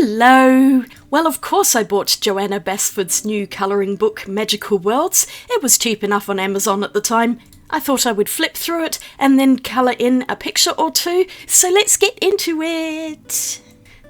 Hello! Well, of course I bought Johanna Basford's new colouring book, Magical Worlds. It was cheap enough on Amazon at the time. I thought I would flip through it and then colour in a picture or two, so let's get into it!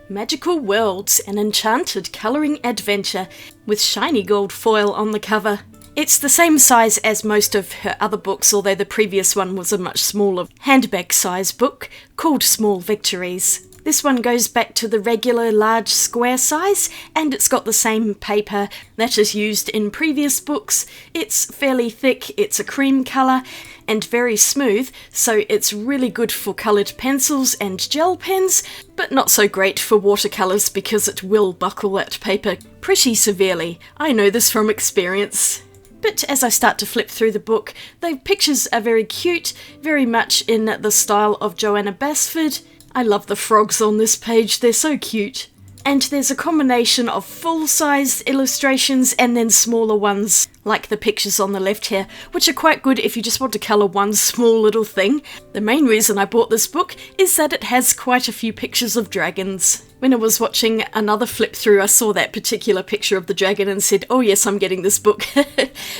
Magical Worlds, an enchanted colouring adventure with shiny gold foil on the cover. It's the same size as most of her other books, although the previous one was a much smaller handbag size book called Small Victories. This one goes back to the regular large square size, and it's got the same paper that is used in previous books. It's fairly thick, it's a cream colour, and very smooth, so it's really good for coloured pencils and gel pens, but not so great for watercolours because it will buckle that paper pretty severely. I know this from experience. But as I start to flip through the book, the pictures are very cute, very much in the style of Johanna Basford. I love the frogs on this page, they're so cute. And there's a combination of full-size illustrations and then smaller ones, like the pictures on the left here, which are quite good if you just want to colour one small little thing. The main reason I bought this book is that it has quite a few pictures of dragons. When I was watching another flip through, I saw that particular picture of the dragon and said, oh yes, I'm getting this book.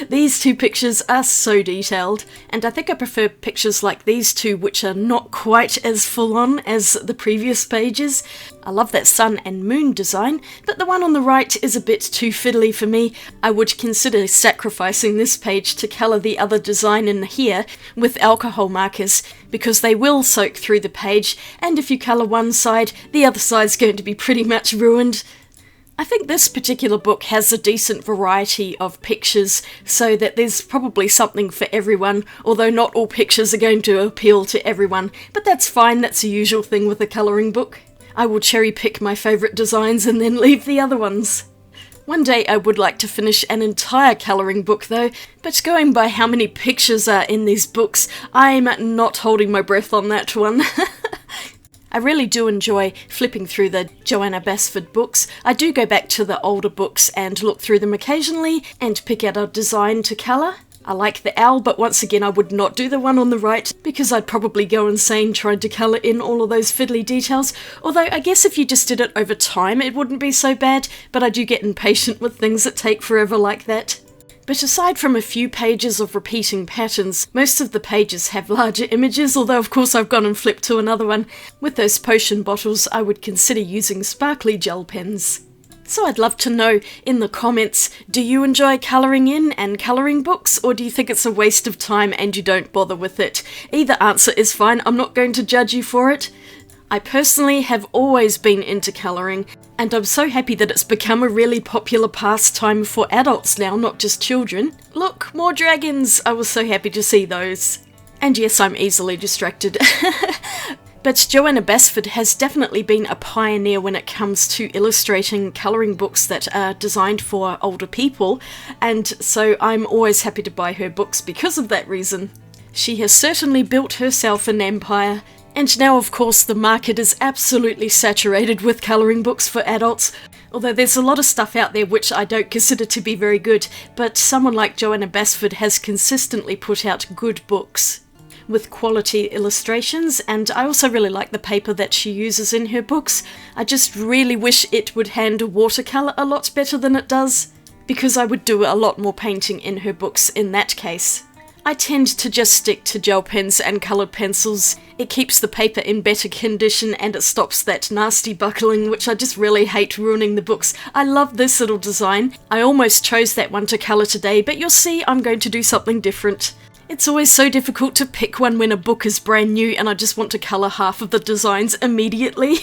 These two pictures are so detailed, and I think I prefer pictures like these two, which are not quite as full on as the previous pages. I love that sun and moon design, but the one on the right is a bit too fiddly for me. I would consider sacrificing this page to colour the other design in here with alcohol markers, because they will soak through the page, and if you colour one side, the other side's going to be pretty much ruined. I think this particular book has a decent variety of pictures, so that there's probably something for everyone, although not all pictures are going to appeal to everyone, but that's fine, that's a usual thing with a colouring book. I will cherry pick my favourite designs and then leave the other ones. One day I would like to finish an entire colouring book though, but going by how many pictures are in these books, I'm not holding my breath on that one. I really do enjoy flipping through the Johanna Basford books. I do go back to the older books and look through them occasionally and pick out a design to colour. I like the owl, but once again I would not do the one on the right because I'd probably go insane trying to colour in all of those fiddly details, although I guess if you just did it over time it wouldn't be so bad, but I do get impatient with things that take forever like that. But aside from a few pages of repeating patterns, most of the pages have larger images, although of course I've gone and flipped to another one. With those potion bottles I would consider using sparkly gel pens. So I'd love to know in the comments, do you enjoy colouring in and colouring books, or do you think it's a waste of time and you don't bother with it? Either answer is fine, I'm not going to judge you for it. I personally have always been into colouring, and I'm so happy that it's become a really popular pastime for adults now, not just children. Look, more dragons! I was so happy to see those. And yes, I'm easily distracted. But Johanna Basford has definitely been a pioneer when it comes to illustrating colouring books that are designed for older people, and so I'm always happy to buy her books because of that reason. She has certainly built herself an empire, and now of course the market is absolutely saturated with colouring books for adults, although there's a lot of stuff out there which I don't consider to be very good, but someone like Johanna Basford has consistently put out good books with quality illustrations, and I also really like the paper that she uses in her books. I just really wish it would handle watercolour a lot better than it does, because I would do a lot more painting in her books in that case. I tend to just stick to gel pens and coloured pencils. It keeps the paper in better condition and it stops that nasty buckling, which I just really hate ruining the books. I love this little design. I almost chose that one to colour today, but you'll see I'm going to do something different. It's always so difficult to pick one when a book is brand new and I just want to colour half of the designs immediately.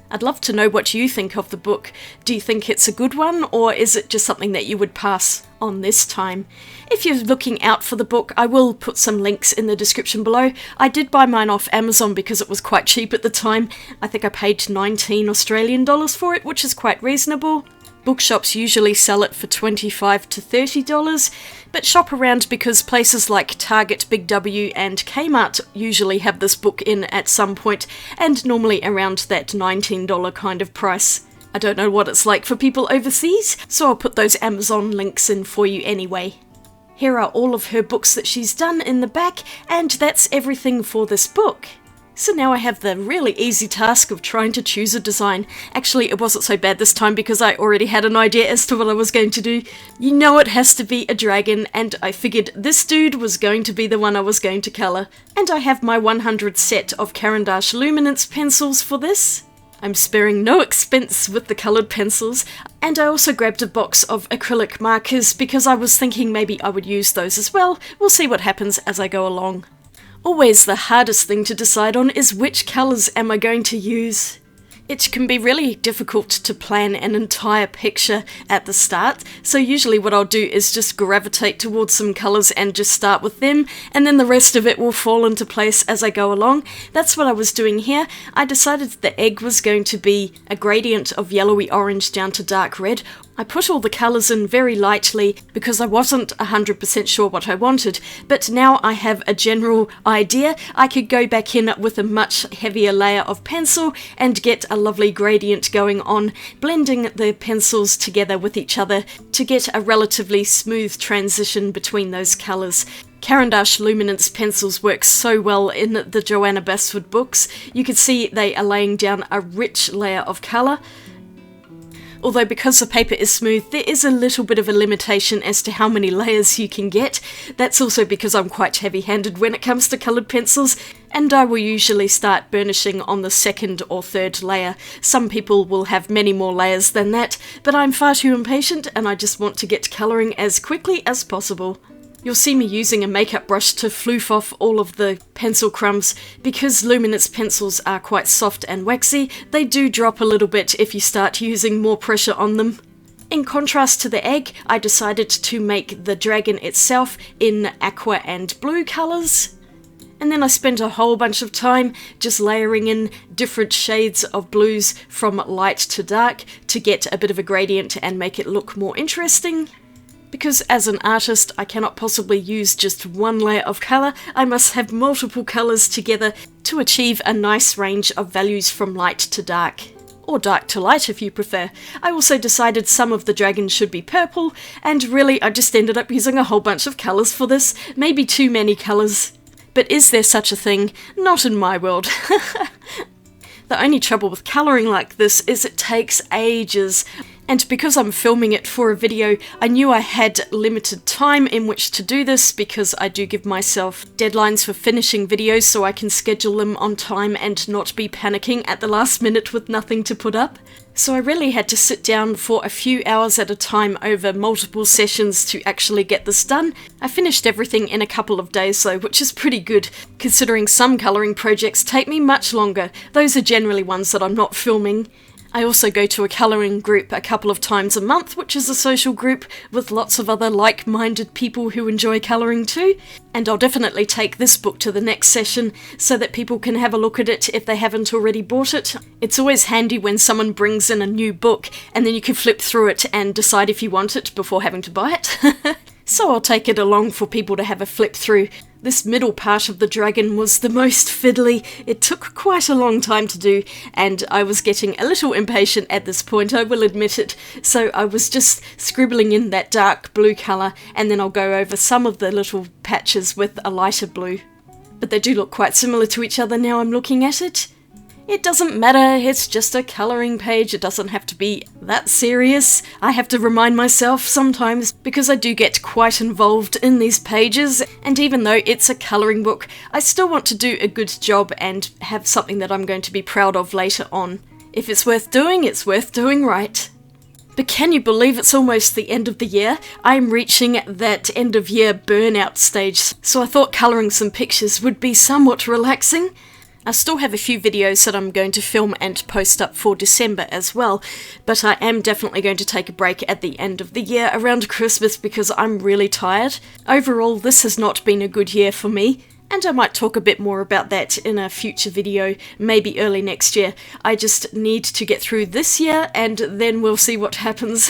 I'd love to know what you think of the book. Do you think it's a good one, or is it just something that you would pass on this time? If you're looking out for the book, I will put some links in the description below. I did buy mine off Amazon because it was quite cheap at the time. I think I paid 19 Australian dollars for it, which is quite reasonable. Bookshops usually sell it for $25 to $30, but shop around because places like Target, Big W and Kmart usually have this book in at some point, and normally around that $19 kind of price. I don't know what it's like for people overseas, so I'll put those Amazon links in for you anyway. Here are all of her books that she's done in the back, and that's everything for this book. So now I have the really easy task of trying to choose a design. Actually, it wasn't so bad this time because I already had an idea as to what I was going to do. You know it has to be a dragon, and I figured this dude was going to be the one I was going to colour. And I have my 100 set of Caran Luminance pencils for this. I'm sparing no expense with the coloured pencils, and I also grabbed a box of acrylic markers because I was thinking maybe I would use those as well. We'll see what happens as I go along. Always the hardest thing to decide on is which colours am I going to use. It can be really difficult to plan an entire picture at the start, so usually what I'll do is just gravitate towards some colours and just start with them, and then the rest of it will fall into place as I go along. That's what I was doing here. I decided the egg was going to be a gradient of yellowy orange down to dark red. I put all the colours in very lightly because I wasn't 100% sure what I wanted, but now I have a general idea. I could go back in with a much heavier layer of pencil and get a lovely gradient going on, blending the pencils together with each other to get a relatively smooth transition between those colours. Caran Luminance pencils work so well in the Johanna Basford books. You can see they are laying down a rich layer of colour. Although because the paper is smooth, there is a little bit of a limitation as to how many layers you can get. That's also because I'm quite heavy-handed when it comes to coloured pencils, and I will usually start burnishing on the second or third layer. Some people will have many more layers than that, but I'm far too impatient and I just want to get colouring as quickly as possible. You'll see me using a makeup brush to floof off all of the pencil crumbs. Because Luminance pencils are quite soft and waxy, they do drop a little bit if you start using more pressure on them. In contrast to the egg, I decided to make the dragon itself in aqua and blue colours. And then I spent a whole bunch of time just layering in different shades of blues from light to dark to get a bit of a gradient and make it look more interesting. Because as an artist, I cannot possibly use just one layer of colour. I must have multiple colours together to achieve a nice range of values from light to dark. Or dark to light if you prefer. I also decided some of the dragons should be purple, and really I just ended up using a whole bunch of colours for this. Maybe too many colours. But is there such a thing? Not in my world. The only trouble with colouring like this is it takes ages. And because I'm filming it for a video, I knew I had limited time in which to do this because I do give myself deadlines for finishing videos so I can schedule them on time and not be panicking at the last minute with nothing to put up. So I really had to sit down for a few hours at a time over multiple sessions to actually get this done. I finished everything in a couple of days though, which is pretty good, considering some colouring projects take me much longer. Those are generally ones that I'm not filming. I also go to a colouring group a couple of times a month, which is a social group with lots of other like-minded people who enjoy colouring too. And I'll definitely take this book to the next session so that people can have a look at it if they haven't already bought it. It's always handy when someone brings in a new book and then you can flip through it and decide if you want it before having to buy it. So I'll take it along for people to have a flip through. This middle part of the dragon was the most fiddly. It took quite a long time to do, and I was getting a little impatient at this point, I will admit it. So I was just scribbling in that dark blue colour, and then I'll go over some of the little patches with a lighter blue. But they do look quite similar to each other now I'm looking at it. It doesn't matter, it's just a colouring page, it doesn't have to be that serious. I have to remind myself sometimes because I do get quite involved in these pages, and even though it's a colouring book, I still want to do a good job and have something that I'm going to be proud of later on. If it's worth doing right. But can you believe it's almost the end of the year? I'm reaching that end of year burnout stage, so I thought colouring some pictures would be somewhat relaxing. I still have a few videos that I'm going to film and post up for December as well, but I am definitely going to take a break at the end of the year around Christmas because I'm really tired. Overall, this has not been a good year for me, and I might talk a bit more about that in a future video, maybe early next year. I just need to get through this year and then we'll see what happens.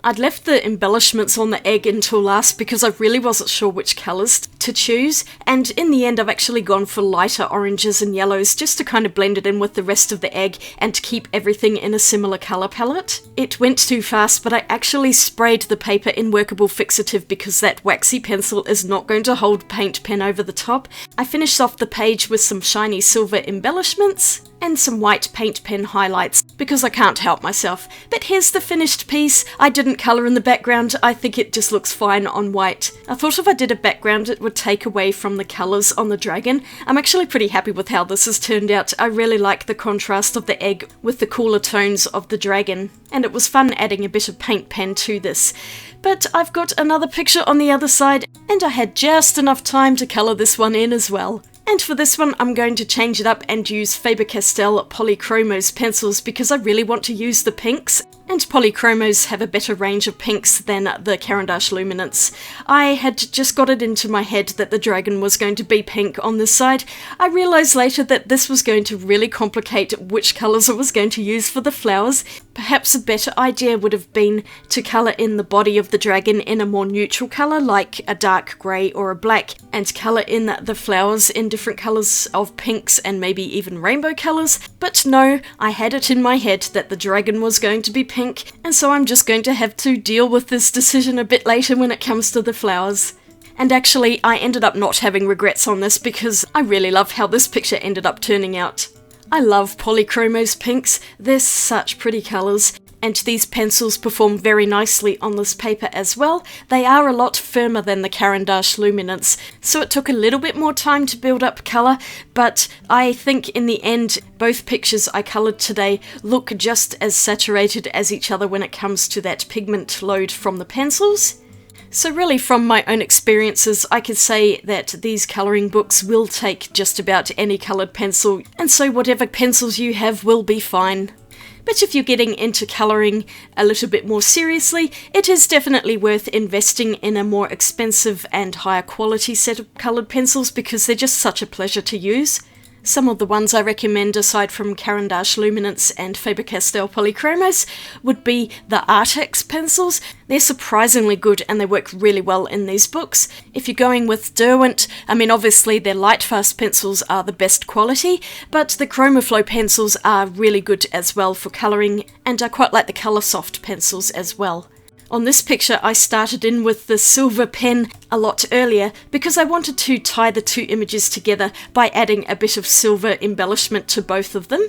I'd left the embellishments on the egg until last because I really wasn't sure which colours to choose, and in the end I've actually gone for lighter oranges and yellows just to kind of blend it in with the rest of the egg and to keep everything in a similar colour palette. It went too fast, but I actually sprayed the paper in workable fixative because that waxy pencil is not going to hold paint pen over the top. I finished off the page with some shiny silver embellishments and some white paint pen highlights because I can't help myself. But here's the finished piece. I didn't colour in the background, I think it just looks fine on white. I thought if I did a background it would take away from the colours on the dragon. I'm actually pretty happy with how this has turned out. I really like the contrast of the egg with the cooler tones of the dragon, and it was fun adding a bit of paint pen to this. But I've got another picture on the other side, and I had just enough time to colour this one in as well. And for this one, I'm going to change it up and use Faber Castell Polychromos pencils because I really want to use the pinks, and Polychromos have a better range of pinks than the Caran Luminance. I had just got it into my head that the dragon was going to be pink on this side. I realised later that this was going to really complicate which colours I was going to use for the flowers. Perhaps a better idea would have been to colour in the body of the dragon in a more neutral colour, like a dark grey or a black, and colour in the flowers in different colours of pinks and maybe even rainbow colours. But no, I had it in my head that the dragon was going to be pink, and so I'm just going to have to deal with this decision a bit later when it comes to the flowers. And actually, I ended up not having regrets on this because I really love how this picture ended up turning out. I love Polychromos pinks, they're such pretty colours, and these pencils perform very nicely on this paper as well. They are a lot firmer than the Caran Luminance, so it took a little bit more time to build up colour, but I think in the end both pictures I coloured today look just as saturated as each other when it comes to that pigment load from the pencils. So really from my own experiences I could say that these colouring books will take just about any coloured pencil, and so whatever pencils you have will be fine. But if you're getting into colouring a little bit more seriously, it is definitely worth investing in a more expensive and higher quality set of coloured pencils because they're just such a pleasure to use. Some of the ones I recommend aside from Caran Luminance and Faber Castell Polychromos would be the Artex pencils. They're surprisingly good and they work really well in these books. If you're going with Derwent, I mean obviously their Lightfast pencils are the best quality, but the Chromaflow pencils are really good as well for colouring, and I quite like the Coloursoft pencils as well. On this picture I started in with the silver pen a lot earlier because I wanted to tie the two images together by adding a bit of silver embellishment to both of them.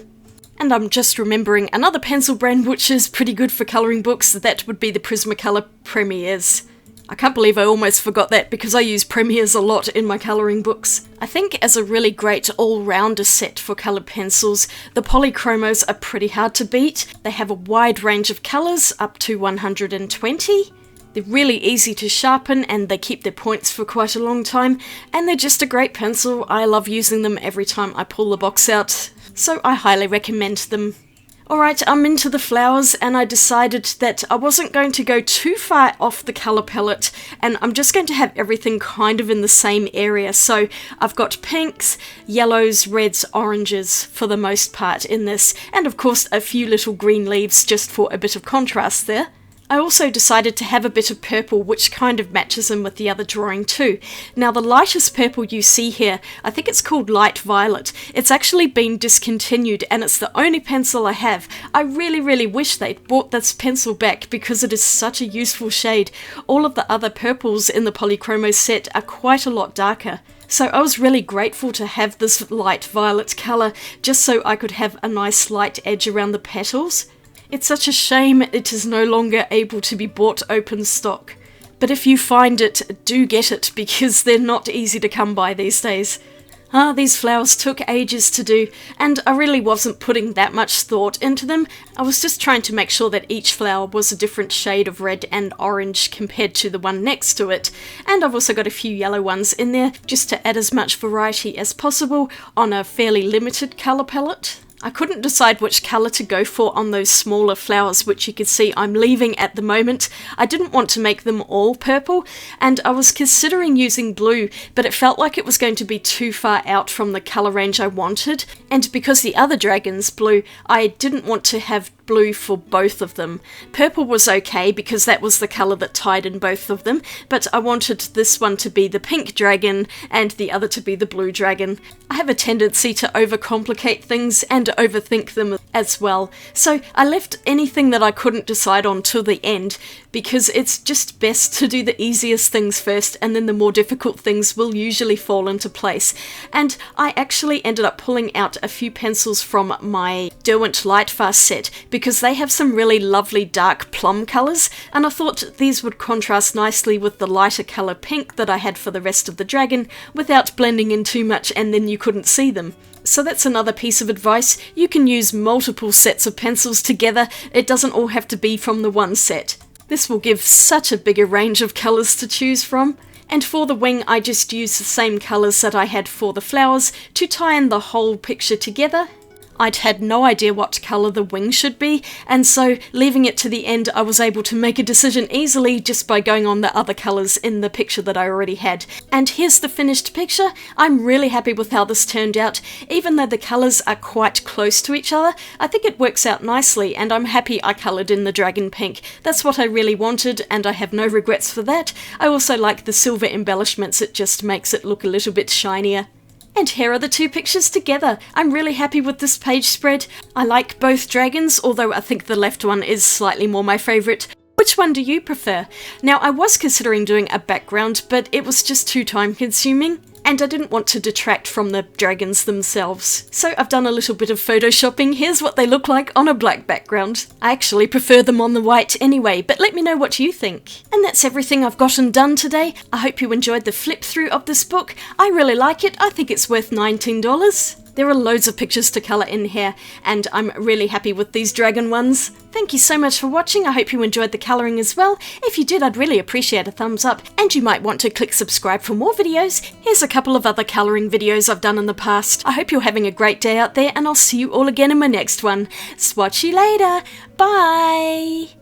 And I'm just remembering another pencil brand which is pretty good for colouring books, that would be the Prismacolor Premiers. I can't believe I almost forgot that because I use Premiers a lot in my colouring books. I think as a really great all-rounder set for coloured pencils, the Polychromos are pretty hard to beat. They have a wide range of colours, up to 120. They're really easy to sharpen and they keep their points for quite a long time, and they're just a great pencil. I love using them every time I pull the box out, so I highly recommend them. Alright, I'm into the flowers and I decided that I wasn't going to go too far off the colour palette and I'm just going to have everything kind of in the same area. So I've got pinks, yellows, reds, oranges for the most part in this, and of course a few little green leaves just for a bit of contrast there. I also decided to have a bit of purple, which kind of matches in with the other drawing too. Now the lightest purple you see here, I think it's called Light Violet. It's actually been discontinued and it's the only pencil I have. I really wish they'd brought this pencil back because it is such a useful shade. All of the other purples in the Polychromos set are quite a lot darker. So I was really grateful to have this light violet colour just so I could have a nice light edge around the petals. It's such a shame it is no longer able to be bought open stock. But if you find it, do get it because they're not easy to come by these days. These flowers took ages to do, and I really wasn't putting that much thought into them. I was just trying to make sure that each flower was a different shade of red and orange compared to the one next to it. And I've also got a few yellow ones in there, just to add as much variety as possible on a fairly limited colour palette. I couldn't decide which colour to go for on those smaller flowers, which you can see I'm leaving at the moment. I didn't want to make them all purple, and I was considering using blue, but it felt like it was going to be too far out from the colour range I wanted, and because the other dragon's blue, I didn't want to have blue for both of them. Purple was okay because that was the colour that tied in both of them, but I wanted this one to be the pink dragon and the other to be the blue dragon. I have a tendency to overcomplicate things and overthink them as well, so I left anything that I couldn't decide on till the end because it's just best to do the easiest things first, and then the more difficult things will usually fall into place. And I actually ended up pulling out a few pencils from my Derwent Lightfast set because they have some really lovely dark plum colours, and I thought these would contrast nicely with the lighter colour pink that I had for the rest of the dragon without blending in too much and then you couldn't see them. So that's another piece of advice. You can use multiple sets of pencils together. It doesn't all have to be from the one set. This will give such a bigger range of colours to choose from. And for the wing, I just used the same colours that I had for the flowers to tie in the whole picture together. I'd had no idea what colour the wing should be, and so leaving it to the end I was able to make a decision easily just by going on the other colours in the picture that I already had. And here's the finished picture. I'm really happy with how this turned out. Even though the colours are quite close to each other, I think it works out nicely, and I'm happy I coloured in the dragon pink. That's what I really wanted, and I have no regrets for that. I also like the silver embellishments, it just makes it look a little bit shinier. And here are the two pictures together. I'm really happy with this page spread. I like both dragons, although I think the left one is slightly more my favourite. Which one do you prefer? Now, I was considering doing a background, but it was just too time consuming, and I didn't want to detract from the dragons themselves. So I've done a little bit of photoshopping. Here's what they look like on a black background. I actually prefer them on the white anyway, but let me know what you think. And that's everything I've gotten done today. I hope you enjoyed the flip through of this book. I really like it. I think it's worth $19. There are loads of pictures to colour in here, and I'm really happy with these dragon ones. Thank you so much for watching. I hope you enjoyed the colouring as well. If you did, I'd really appreciate a thumbs up, and you might want to click subscribe for more videos. Here's a couple of other colouring videos I've done in the past. I hope you're having a great day out there, and I'll see you all again in my next one. Swatch you later. Bye!